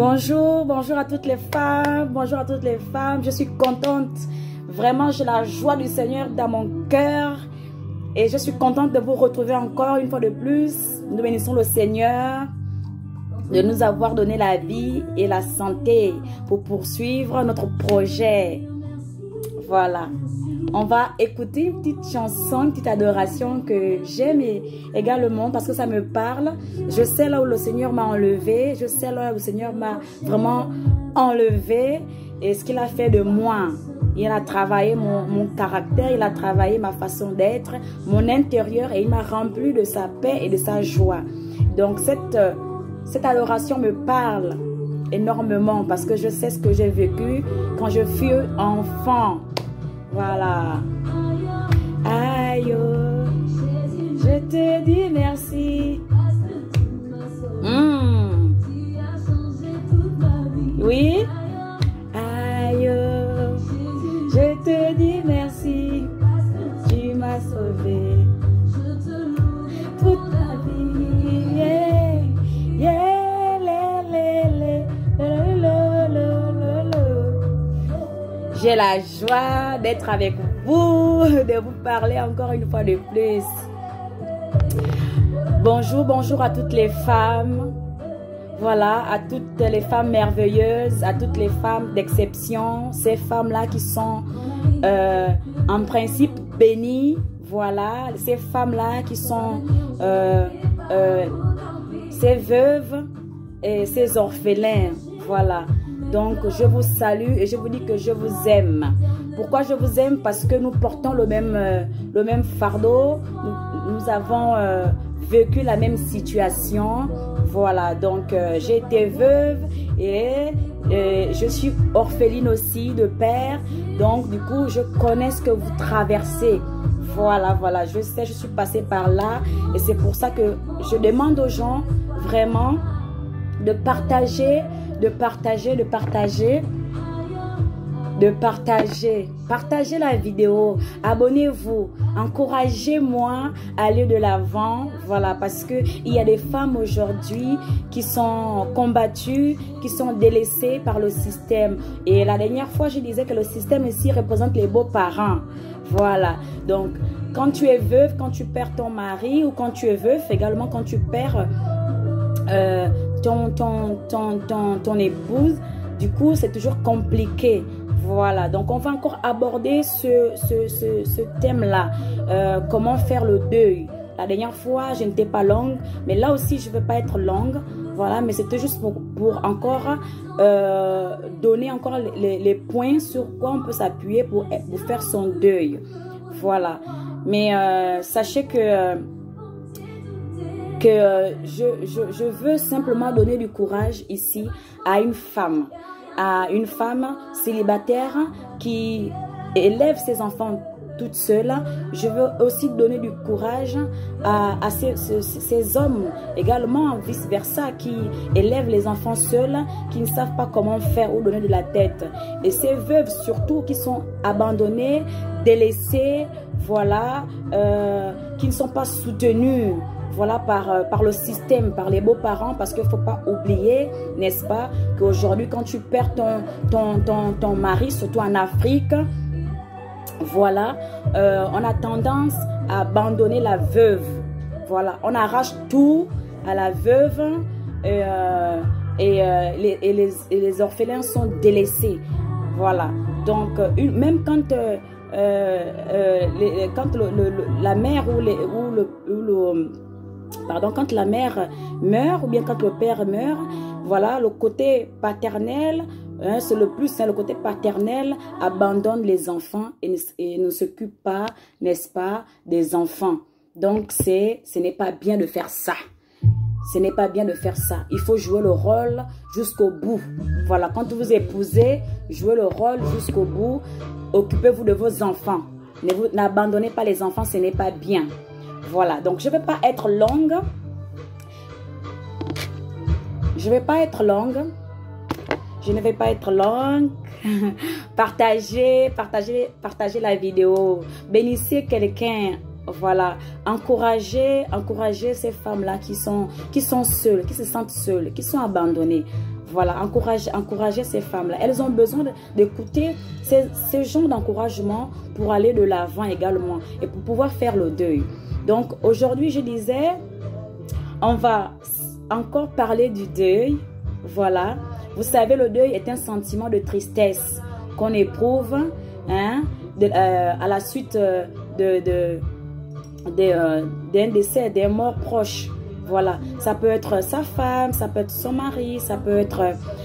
Bonjour, bonjour à toutes les femmes, bonjour à toutes les femmes. Je suis contente, vraiment j'ai la joie du Seigneur dans mon cœur et je suis contente de vous retrouver encore une fois de plus. Nous bénissons le Seigneur de nous avoir donné la vie et la santé pour poursuivre notre projet. Voilà. On va écouter une petite chanson, une petite adoration que j'aime également parce que ça me parle. Je sais là où le Seigneur m'a enlevé. Je sais là où le Seigneur m'a vraiment enlevé et ce qu'il a fait de moi. Il a travaillé mon caractère, il a travaillé ma façon d'être, mon intérieur et il m'a rempli de sa paix et de sa joie. Donc cette adoration me parle énormément parce que je sais ce que j'ai vécu quand je fus enfant. Voilà. Aïe, je te dis merci. Oui. Aïe, je te dis merci. Tu m'as sauvé toute ma vie. Yeah, yeah, j'ai la joie d'être avec vous, de vous parler encore une fois de plus. Bonjour, bonjour à toutes les femmes. Voilà, à toutes les femmes merveilleuses, à toutes les femmes d'exception. Ces femmes-là qui sont en principe bénies. Voilà, ces femmes-là qui sont ces veuves et ces orphelins. Voilà. Donc, je vous salue et je vous dis que je vous aime. Pourquoi je vous aime? Parce que nous portons le même fardeau. Nous avons vécu la même situation. Voilà, donc j'ai été veuve et je suis orpheline aussi de père. Donc, du coup, je connais ce que vous traversez. Voilà, voilà, je sais, je suis passée par là. Et c'est pour ça que je demande aux gens vraiment de partager. Partagez la vidéo, abonnez-vous, encouragez-moi à aller de l'avant. Voilà, parce que il y a des femmes aujourd'hui qui sont combattues, qui sont délaissées par le système. Et la dernière fois, je disais que le système ici représente les beaux-parents. Voilà, donc quand tu es veuve, quand tu perds ton mari ou quand tu es veuf, également quand tu perds ton épouse, du coup c'est toujours compliqué. Voilà, donc on va encore aborder ce thème là, comment faire le deuil. La dernière fois je n'étais pas longue, mais là aussi je ne veux pas être longue. Voilà, mais c'était juste pour encore donner encore les points sur quoi on peut s'appuyer pour faire son deuil. Voilà, mais sachez que je veux simplement donner du courage ici à une femme célibataire qui élève ses enfants toute seule. Je veux aussi donner du courage à ces hommes également, vice versa, qui élèvent les enfants seuls, qui ne savent pas comment faire ou donner de la tête. Et ces veuves surtout qui sont abandonnées, délaissées, voilà, qui ne sont pas soutenues. Voilà, par le système, par les beaux-parents, parce qu'il ne faut pas oublier, n'est-ce pas, qu'aujourd'hui, quand tu perds ton mari, surtout en Afrique, voilà, on a tendance à abandonner la veuve. Voilà, on arrache tout à la veuve et les orphelins sont délaissés. Voilà, donc même quand la mère quand la mère meurt ou bien quand le père meurt, voilà, le côté paternel, c'est le plus, le côté paternel abandonne les enfants et ne s'occupe pas, n'est-ce pas, des enfants. Donc, ce n'est pas bien de faire ça. Ce n'est pas bien de faire ça. Il faut jouer le rôle jusqu'au bout. Voilà, quand vous épousez, jouez le rôle jusqu'au bout. Occupez-vous de vos enfants. N'abandonnez pas les enfants, ce n'est pas bien. Voilà, donc je ne vais pas être longue. Je ne vais pas être longue. Partagez la vidéo. Bénissez quelqu'un. Voilà, encouragez ces femmes-là qui sont seules, qui se sentent seules, qui sont abandonnées. Voilà, encourager ces femmes-là. Elles ont besoin d'écouter ces gens d'encouragement pour aller de l'avant également et pour pouvoir faire le deuil. Donc aujourd'hui, je disais, on va encore parler du deuil. Voilà. Vous savez, le deuil est un sentiment de tristesse qu'on éprouve hein, à la suite d'un décès, des morts proches. Voilà, ça peut être sa femme, ça peut être son mari, ça peut être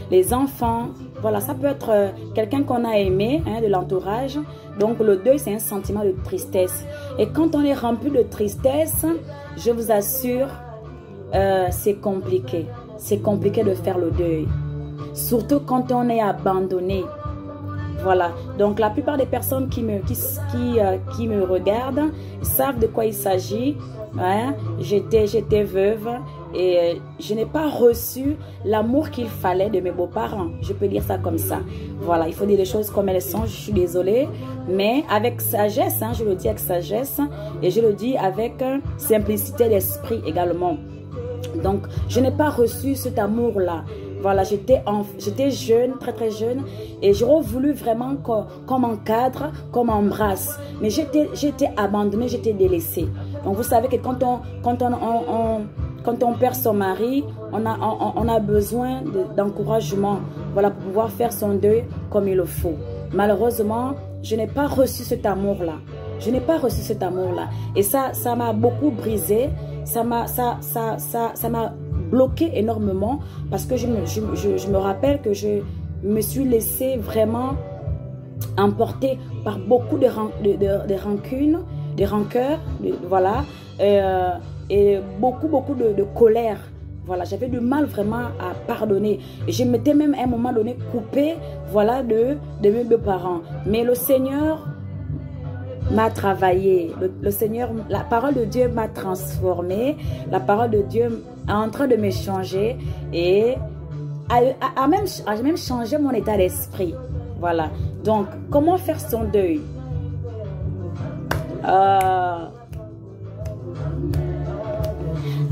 les enfants. Voilà, ça peut être quelqu'un qu'on a aimé, hein, de l'entourage. Donc le deuil, c'est un sentiment de tristesse. Et quand on est rempli de tristesse, je vous assure, c'est compliqué. C'est compliqué de faire le deuil. Surtout quand on est abandonné. Voilà, donc la plupart des personnes qui me regardent savent de quoi il s'agit. Hein? J'étais veuve et je n'ai pas reçu l'amour qu'il fallait de mes beaux-parents. Je peux dire ça comme ça. Voilà, il faut dire les choses comme elles sont. Je suis désolée, mais avec sagesse, hein, je le dis avec sagesse et je le dis avec simplicité d'esprit également. Donc, je n'ai pas reçu cet amour-là. Voilà, j'étais jeune, très jeune, et j'aurais voulu vraiment qu'on m'encadre, qu'on m'embrasse. Mais j'étais abandonnée, j'étais délaissée. Donc vous savez que quand on perd son mari, on a besoin d'encouragement, voilà, pour pouvoir faire son deuil comme il le faut. Malheureusement, je n'ai pas reçu cet amour-là. Je n'ai pas reçu cet amour-là. Et ça m'a beaucoup brisé. Ça m'a bloqué énormément parce que je me rappelle que je me suis laissée vraiment emporter par beaucoup de rancunes, de rancœurs, voilà, et beaucoup de colère. Voilà, j'avais du mal vraiment à pardonner. Je m'étais même à un moment donné coupée, voilà, de mes deux parents. Mais le Seigneur m'a travaillé. Le Seigneur, la parole de Dieu m'a transformée. La parole de Dieu est en train de me changer et a même changé mon état d'esprit. Voilà. Donc, comment faire son deuil?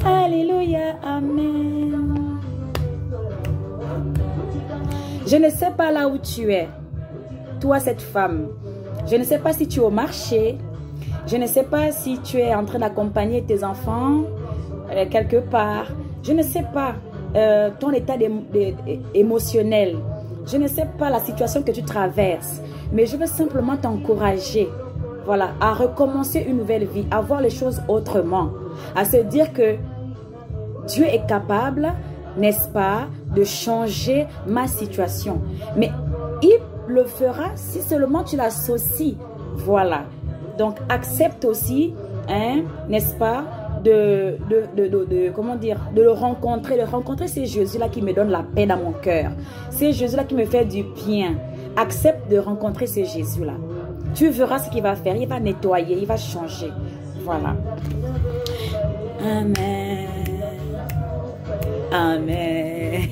Alléluia, amen. Je ne sais pas là où tu es, toi cette femme. Je ne sais pas si tu es au marché. Je ne sais pas si tu es en train d'accompagner tes enfants quelque part. Je ne sais pas ton état émotionnel. Je ne sais pas la situation que tu traverses. Mais je veux simplement t'encourager, voilà, à recommencer une nouvelle vie, à voir les choses autrement. À se dire que Dieu est capable, n'est-ce pas, de changer ma situation. Mais il le fera si seulement tu l'associes. Voilà. Donc, accepte aussi, hein, n'est-ce pas, comment dire, de le rencontrer. De rencontrer c'est Jésus-là qui me donne la paix dans mon cœur. C'est Jésus-là qui me fait du bien. Accepte de rencontrer ce Jésus-là. Tu verras ce qu'il va faire. Il va nettoyer, il va changer. Voilà. Amen. Amen.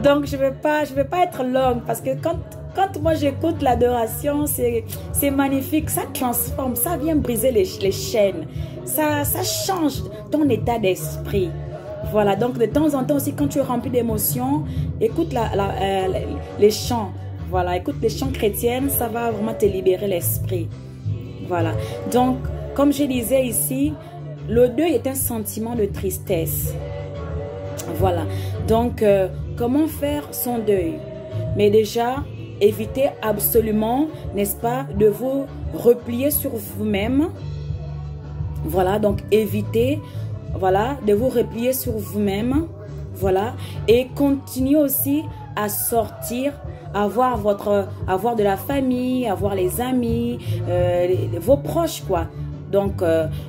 Donc, je vais pas être longue parce que quand moi j'écoute l'adoration, c'est magnifique. Ça transforme, ça vient briser les chaînes. Ça change ton état d'esprit. Voilà, donc de temps en temps aussi, quand tu es rempli d'émotions, écoute les chants. Voilà, écoute les chants chrétiens, ça va vraiment te libérer l'esprit. Voilà, donc comme je disais ici, le deuil est un sentiment de tristesse. Voilà, donc comment faire son deuil? Mais déjà, évitez absolument, n'est-ce pas, de vous replier sur vous-même. Voilà, donc évitez, voilà, de vous replier sur vous-même. Voilà, et continuez aussi à sortir, avoir de la famille, avoir les amis, vos proches, quoi. Donc,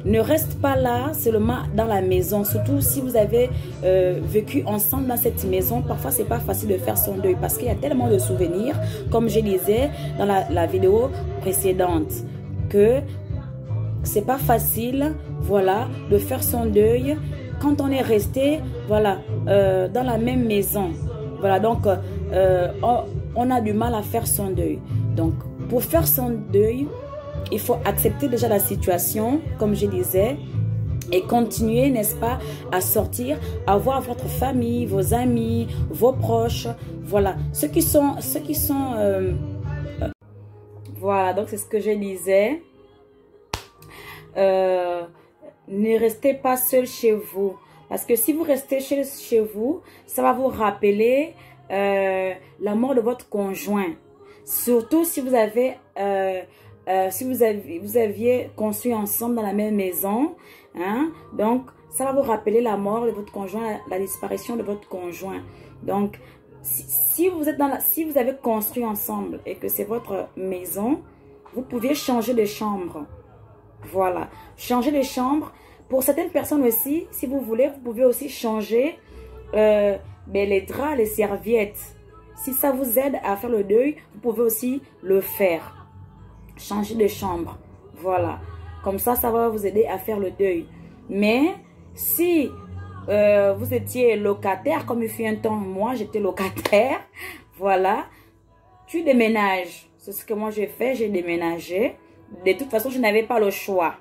ne reste pas là seulement dans la maison. Surtout si vous avez vécu ensemble dans cette maison. Parfois, c'est pas facile de faire son deuil parce qu'il y a tellement de souvenirs, comme je disais dans la vidéo précédente, que c'est pas facile, voilà, de faire son deuil quand on est resté, voilà, dans la même maison. Voilà, donc, on a du mal à faire son deuil. Donc, pour faire son deuil, il faut accepter déjà la situation, comme je disais. et continuez, n'est-ce pas, à sortir, à voir votre famille, vos amis, vos proches, voilà, voilà, donc c'est ce que je disais. Ne restez pas seul chez vous, parce que si vous restez chez vous, ça va vous rappeler la mort de votre conjoint, surtout si vous avez vous aviez construit ensemble dans la même maison, hein? Donc ça va vous rappeler la mort de votre conjoint, la disparition de votre conjoint. Donc si vous avez construit ensemble et que c'est votre maison, vous pouviez changer de chambre. Voilà, changer de chambre. Pour certaines personnes aussi, si vous voulez, vous pouvez aussi changer les draps, les serviettes. Si ça vous aide à faire le deuil, vous pouvez aussi le faire. Changer de chambre. Voilà. Comme ça va vous aider à faire le deuil. Mais si vous étiez locataire, comme il fut un temps, moi j'étais locataire, voilà, tu déménages. C'est ce que moi j'ai fait, j'ai déménagé. De toute façon, je n'avais pas le choix.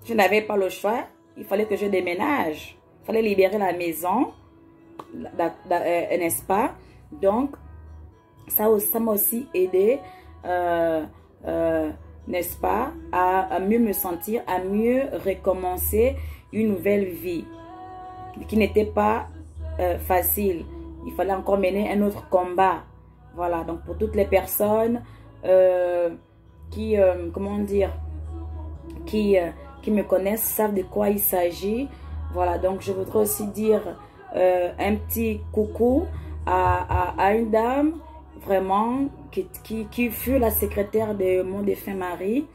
Je n'avais pas le choix. Il fallait que je déménage. Il fallait libérer la maison. N'est-ce pas? Donc, ça m'a aussi aidé, n'est-ce pas, à mieux me sentir, à mieux recommencer une nouvelle vie qui n'était pas facile. Il fallait encore mener un autre combat. Voilà, donc pour toutes les personnes qui, comment dire, qui me connaissent, savent de quoi il s'agit. Voilà, donc je voudrais aussi dire un petit coucou à une dame vraiment qui fut la secrétaire de mon défunt mari.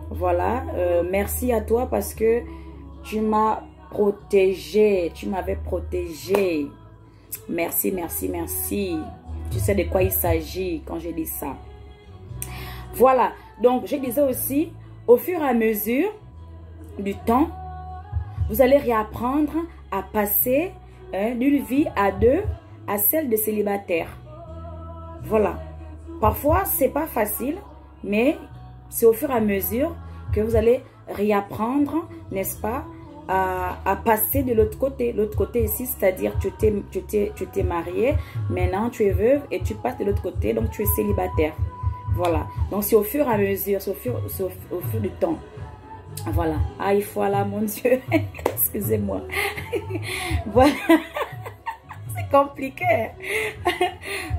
Voilà, merci à toi parce que tu m'as protégée, tu m'avais protégée. Merci, merci, merci. Tu sais de quoi il s'agit quand je dis ça. Voilà, donc je disais aussi, au fur et à mesure du temps, vous allez réapprendre à passer d'une vie à deux à celle de célibataire. Voilà. Parfois, c'est pas facile, mais c'est au fur et à mesure que vous allez réapprendre, n'est-ce pas, à passer de l'autre côté. L'autre côté ici, c'est-à-dire tu t'es marié, maintenant tu es veuve et tu passes de l'autre côté, donc tu es célibataire. Voilà. Donc c'est au fur et à mesure, c'est au fur du temps. Voilà. Aïe, voilà, mon Dieu. Excusez-moi. Voilà. C'est compliqué.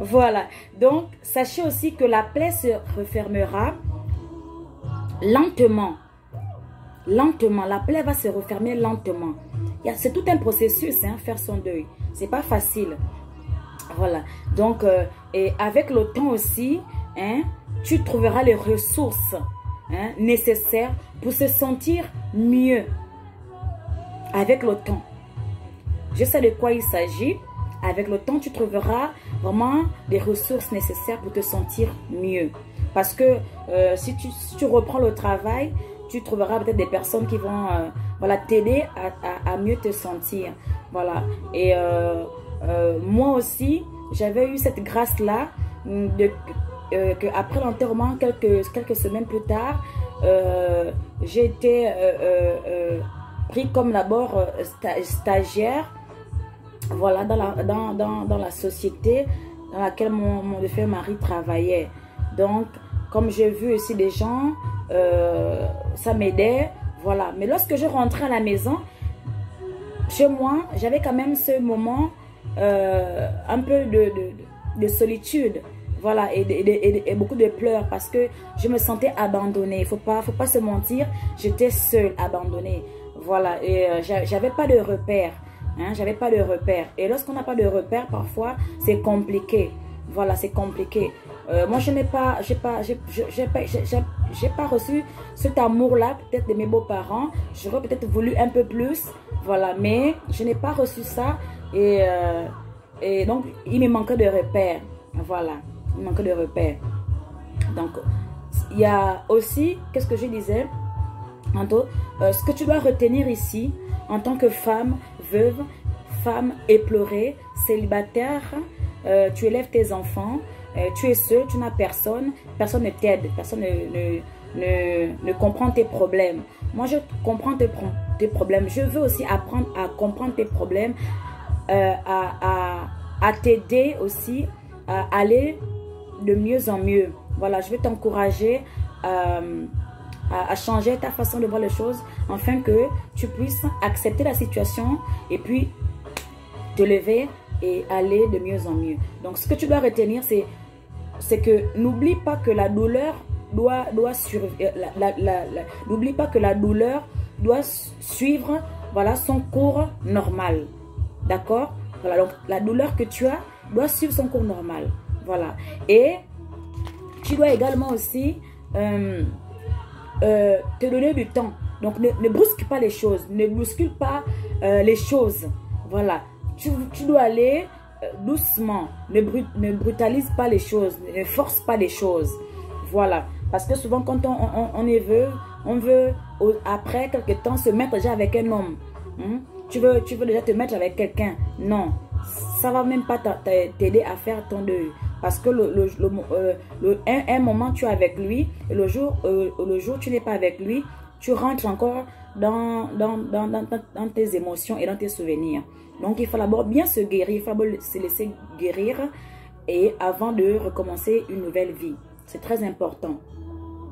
Voilà. Donc, sachez aussi que la plaie se refermera lentement. Lentement. La plaie va se refermer lentement. C'est tout un processus, hein, faire son deuil. C'est pas facile. Voilà. Donc, et avec le temps aussi, hein, tu trouveras les ressources nécessaires pour se sentir mieux avec le temps. Je sais de quoi il s'agit. Avec le temps, tu trouveras vraiment des ressources nécessaires pour te sentir mieux. Parce que si tu reprends le travail, tu trouveras peut-être des personnes qui vont voilà, t'aider à mieux te sentir. Voilà. Et moi aussi, j'avais eu cette grâce-là qu'après l'enterrement, quelques semaines plus tard, j'ai été pris comme d'abord stagiaire, voilà, dans la société dans laquelle mon défunt mari travaillait. Donc, comme j'ai vu aussi des gens, ça m'aidait, voilà. Mais lorsque je rentrais à la maison, chez moi, j'avais quand même ce moment un peu de solitude. Voilà, et beaucoup de pleurs parce que je me sentais abandonnée. Faut pas se mentir, j'étais seule, abandonnée. Voilà, et j'avais pas de repères. Hein, j'avais pas de repères. Et lorsqu'on n'a pas de repères, parfois, c'est compliqué. Voilà, c'est compliqué. Moi, j'ai pas reçu cet amour-là, peut-être de mes beaux-parents. J'aurais peut-être voulu un peu plus. Voilà, mais je n'ai pas reçu ça. Et donc, il me manquait de repères. Voilà. Il manque de repères. Donc, il y a aussi, qu'est-ce que je disais? Ce que tu dois retenir ici, en tant que femme veuve, femme éplorée, célibataire, tu élèves tes enfants, tu es seule, tu n'as personne, personne ne t'aide, personne ne comprend tes problèmes. Moi, je comprends tes problèmes. Je veux aussi apprendre à comprendre tes problèmes, à t'aider aussi à aller de mieux en mieux. Voilà, je vais t'encourager à changer ta façon de voir les choses, afin que tu puisses accepter la situation et puis te lever et aller de mieux en mieux. Donc, ce que tu dois retenir, c'est que n'oublie pas que la douleur n'oublie pas que la douleur doit suivre, voilà, son cours normal. D'accord? Voilà, donc la douleur que tu as doit suivre son cours normal. Voilà. Et tu dois également aussi te donner du temps. Donc, ne brusque pas les choses. Ne bouscule pas les choses. Voilà. Tu dois aller doucement. Ne brutalise pas les choses. Ne force pas les choses. Voilà. Parce que souvent, quand on veut après quelque temps se mettre déjà avec un homme. Tu veux déjà te mettre avec quelqu'un. Non. Ça va même pas t'aider à faire ton deuil. Parce que un moment tu es avec lui, et le jour tu n'es pas avec lui, tu rentres encore dans tes émotions et dans tes souvenirs. Donc il faut d'abord bien se guérir, il faut d'abord se laisser guérir et avant de recommencer une nouvelle vie. C'est très important.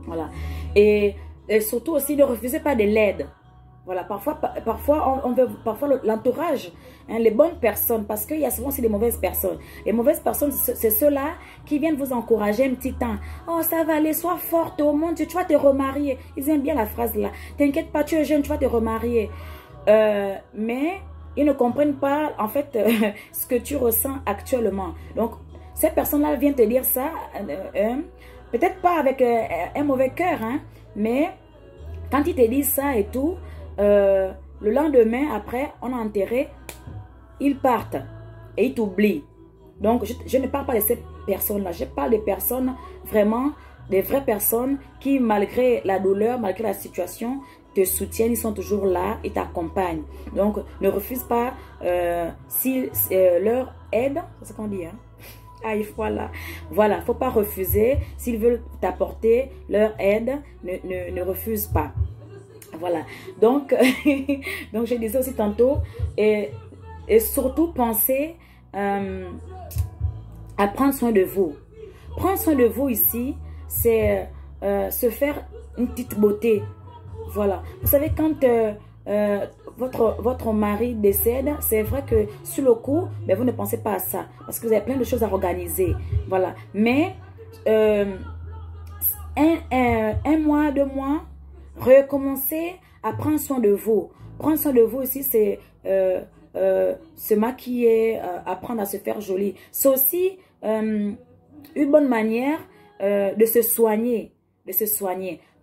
Voilà. Et surtout aussi ne refusez pas de l'aide. Voilà, parfois on veut, parfois l'entourage, hein, les bonnes personnes, parce qu'il y a souvent aussi des mauvaises personnes. Les mauvaises personnes, c'est ceux-là qui viennent vous encourager un petit temps. Oh, ça va aller, sois forte au monde, tu vas te remarier. Ils aiment bien la phrase là. T'inquiète pas, tu es jeune, tu vas te remarier. Mais ils ne comprennent pas, en fait, ce que tu ressens actuellement. Donc, ces personnes-là viennent te dire ça, peut-être pas avec un mauvais cœur, hein, mais quand ils te disent ça et tout, le lendemain, après, on a enterré, ils partent et ils t'oublient. Donc, je ne parle pas de ces personnes-là. Je parle des personnes vraiment, des vraies personnes qui, malgré la douleur, malgré la situation, te soutiennent. Ils sont toujours là, ils t'accompagnent. Donc, ne refuse pas si leur aide, c'est ce qu'on dit, hein? Ah, voilà. Voilà, faut pas refuser. S'ils veulent t'apporter leur aide, ne refuse pas. Voilà. Donc, donc je disais aussi tantôt, et surtout pensez à prendre soin de vous. Prendre soin de vous ici, c'est se faire une petite beauté. Voilà. Vous savez, quand votre mari décède, c'est vrai que sur le coup, ben, vous ne pensez pas à ça. Parce que vous avez plein de choses à organiser. Voilà. Mais un mois, 2 mois, recommencez à prendre soin de vous. Prendre soin de vous aussi, c'est se maquiller, apprendre à se faire jolie. C'est aussi une bonne manière de se soigner.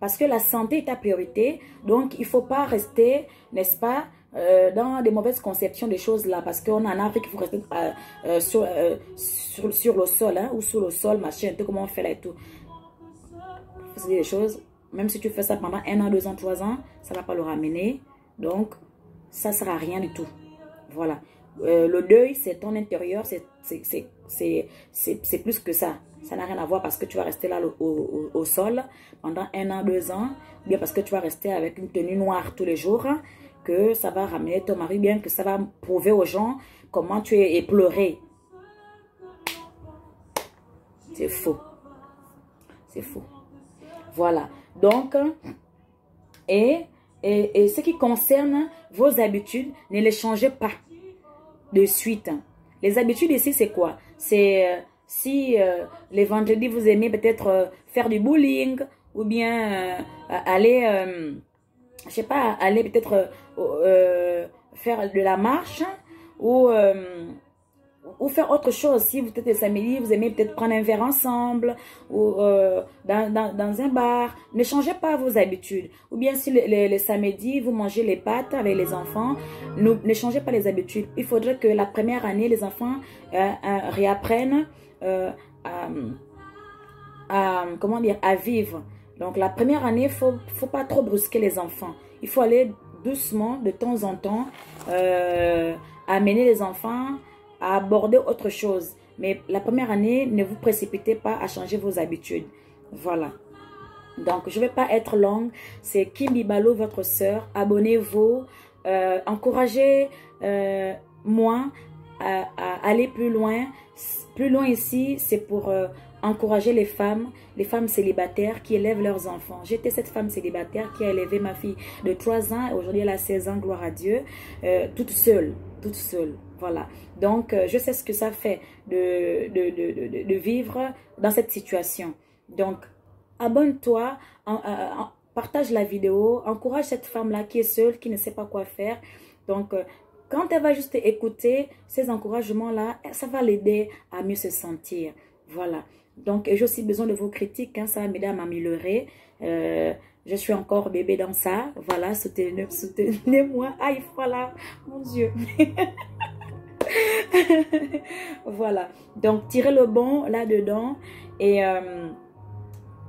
Parce que la santé est ta priorité. Donc, il ne faut pas rester, n'est-ce pas, dans des mauvaises conceptions des choses là. Parce qu'on est en Afrique, il faut rester sur le sol, hein, ou sous le sol, machin, tout comment on fait là et tout. Il faut se dire des choses. Même si tu fais ça pendant 1 an, 2 ans, 3 ans, ça ne va pas le ramener. Donc, ça ne sert à rien du tout. Voilà. Le deuil, c'est ton intérieur, c'est plus que ça. Ça n'a rien à voir parce que tu vas rester là au sol pendant 1 an, 2 ans, bien parce que tu vas rester avec une tenue noire tous les jours, que ça va ramener ton mari, bien que ça va prouver aux gens comment tu es éploré. C'est faux. C'est faux. Voilà. Donc, et ce qui concerne vos habitudes, ne les changez pas de suite. Les habitudes ici, c'est quoi? C'est si les vendredis, vous aimez peut-être faire du bowling ou bien aller, je sais pas, aller peut-être faire de la marche ou faire autre chose. Si vous êtes le samedi, vous aimez peut-être prendre un verre ensemble ou dans un bar. Ne changez pas vos habitudes. Ou bien si le samedi, vous mangez les pâtes avec les enfants, ne changez pas les habitudes. Il faudrait que la première année, les enfants réapprennent comment dire, à vivre. Donc la première année, faut pas trop brusquer les enfants. Il faut aller doucement, de temps en temps, amener les enfants à aborder autre chose. Mais la première année, ne vous précipitez pas à changer vos habitudes. Voilà. Donc, je ne vais pas être longue. C'est Kim Bibalo, votre sœur. Abonnez-vous. Encouragez moi à aller plus loin. Plus loin ici, c'est pour encourager les femmes célibataires qui élèvent leurs enfants. J'étais cette femme célibataire qui a élevé ma fille de 3 ans. Aujourd'hui, elle a 16 ans, gloire à Dieu. Toute seule. Voilà. Donc, je sais ce que ça fait de vivre dans cette situation. Donc, abonne-toi, partage la vidéo, encourage cette femme-là qui est seule, qui ne sait pas quoi faire. Donc, quand elle va juste écouter ces encouragements-là, ça va l'aider à mieux se sentir. Voilà. Donc, j'ai aussi besoin de vos critiques, hein, ça va m'aider à m'améliorer. Je suis encore bébé dans ça. Voilà, soutenez-moi. Aïe, voilà, mon Dieu. Voilà. Donc, tirez le bon là-dedans. Et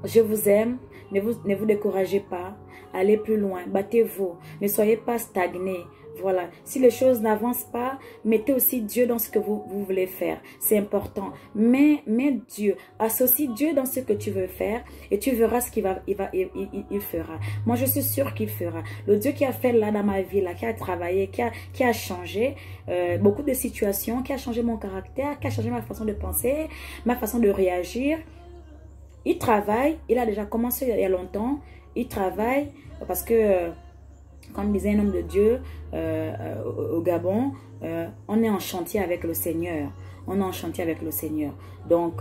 je vous aime. Ne vous découragez pas. Allez plus loin. Battez-vous. Ne soyez pas stagnés. Voilà. Si les choses n'avancent pas, mettez aussi Dieu dans ce que vous voulez faire. C'est important. Mais Dieu. Associe Dieu dans ce que tu veux faire et tu verras ce qu'il il fera. Moi, je suis sûre qu'il fera. Le Dieu qui a fait là dans ma vie, là, qui a travaillé, qui a changé beaucoup de situations, qui a changé mon caractère, qui a changé ma façon de penser, ma façon de réagir. Il travaille. Il a déjà commencé il y a longtemps. Il travaille parce que... Comme disait un homme de Dieu au Gabon, on est en chantier avec le Seigneur. On est en chantier avec le Seigneur. Donc,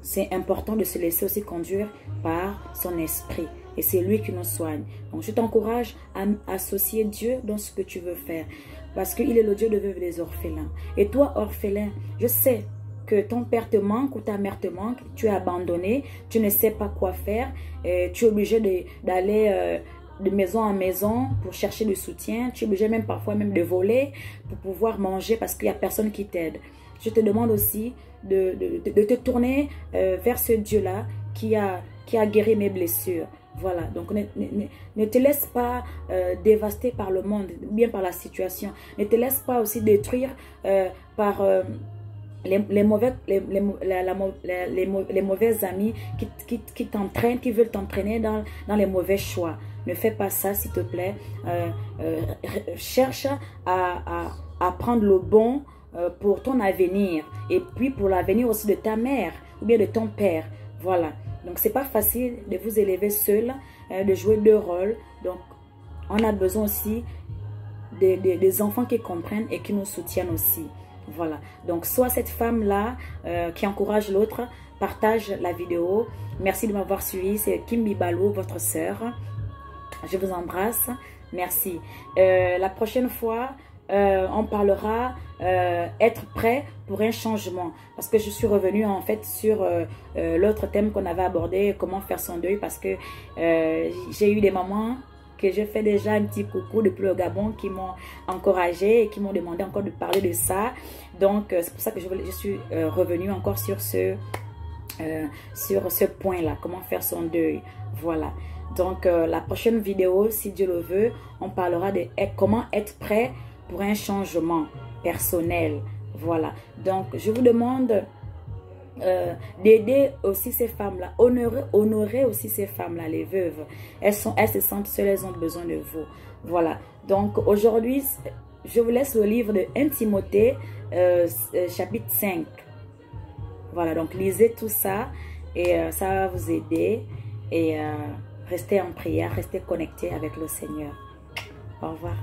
c'est important de se laisser aussi conduire par son esprit. Et c'est lui qui nous soigne. Donc, je t'encourage à associer Dieu dans ce que tu veux faire. Parce qu'il est le Dieu de veuves et des orphelins. Et toi, orphelin, je sais que ton père te manque ou ta mère te manque. Tu es abandonné. Tu ne sais pas quoi faire. Et tu es obligé d'aller... de maison en maison pour chercher du soutien. Tu es obligé même parfois même de voler pour pouvoir manger parce qu'il n'y a personne qui t'aide. Je te demande aussi de te tourner vers ce Dieu-là qui a guéri mes blessures. Voilà, donc ne te laisse pas dévaster par le monde ou bien par la situation. Ne te laisse pas aussi détruire par... les mauvais amis qui t'entraînent, qui veulent t'entraîner dans les mauvais choix. Ne fais pas ça, s'il te plaît. Cherche à prendre le bon pour ton avenir et puis pour l'avenir aussi de ta mère ou bien de ton père. Voilà. Donc, c'est pas facile de vous élever seul, de jouer 2 rôles. Donc, on a besoin aussi des enfants qui comprennent et qui nous soutiennent aussi. Voilà, donc soit cette femme-là qui encourage l'autre, partage la vidéo. Merci de m'avoir suivi, c'est Kim Bibalo, votre sœur. Je vous embrasse, merci. La prochaine fois, on parlera être prêt pour un changement. Parce que je suis revenue en fait sur l'autre thème qu'on avait abordé, comment faire son deuil. Parce que j'ai eu des moments... que je fais déjà un petit coucou depuis le Gabon qui m'ont encouragé et qui m'ont demandé encore de parler de ça. Donc, c'est pour ça que je suis revenue encore sur ce point-là, comment faire son deuil. Voilà. Donc, la prochaine vidéo, si Dieu le veut, on parlera de comment être prêt pour un changement personnel. Voilà. Donc, je vous demande... d'aider aussi ces femmes-là, honorer aussi ces femmes-là, les veuves. Elles se sentent seules, elles ont besoin de vous. Voilà. Donc, aujourd'hui, je vous laisse le livre de 1 Timothée, chapitre 5. Voilà, donc lisez tout ça et ça va vous aider. Et restez en prière, restez connectés avec le Seigneur. Au revoir.